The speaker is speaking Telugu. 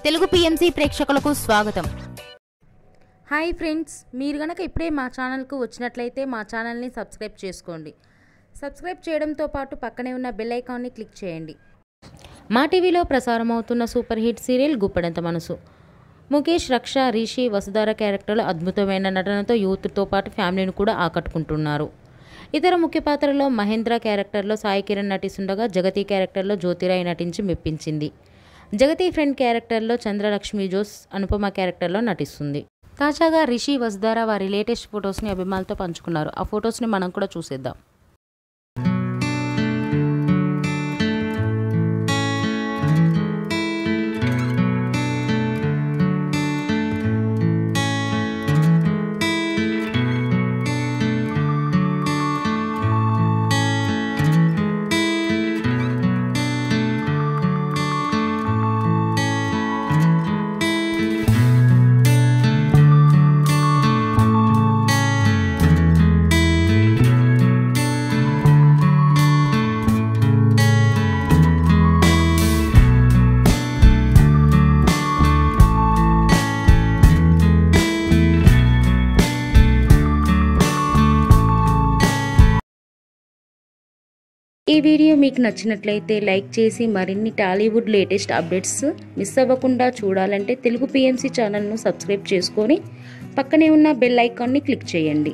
తెలుగు పిఎంసి ప్రేక్షకులకు స్వాగతం. హాయ్ ఫ్రెండ్స్, మీరు గనక ఇప్పుడే మా ఛానల్కు వచ్చినట్లయితే మా ఛానల్ని సబ్స్క్రైబ్ చేసుకోండి. సబ్స్క్రైబ్ చేయడంతో పాటు పక్కనే ఉన్న బెల్ ఐకాన్ని క్లిక్ చేయండి. మా టీవీలో ప్రసారం అవుతున్న సూపర్ హిట్ సీరియల్ గుప్పెడంత మనసు. ముఖేష్, రక్ష, రిషి, వసుధార క్యారెక్టర్లు అద్భుతమైన నటనతో యూత్తో పాటు ఫ్యామిలీని కూడా ఆకట్టుకుంటున్నారు. ఇతర ముఖ్య పాత్రలో మహేంద్ర క్యారెక్టర్లో సాయి కిరణ్ నటిస్తుండగా జగతి క్యారెక్టర్లో జ్యోతిరాయ్ నటించి మెప్పించింది. జగతి ఫ్రెండ్ క్యారెక్టర్లో చంద్రలక్ష్మి జోస్ అనుపమ క్యారెక్టర్లో నటిస్తుంది. తాజాగా రిషి, వసుధార వారి లేటెస్ట్ ఫొటోస్ని అభిమానులతో పంచుకున్నారు. ఆ ఫొటోస్ని మనం కూడా చూసేద్దాం. ఈ వీడియో మీకు నచ్చినట్లయితే లైక్ చేసి మరిన్ని టాలీవుడ్ లేటెస్ట్ అప్డేట్స్ మిస్ అవ్వకుండా చూడాలంటే తెలుగు పిఎంసి ఛానల్ను సబ్స్క్రైబ్ చేసుకొని పక్కనే ఉన్న బెల్ ఐకాన్ని క్లిక్ చేయండి.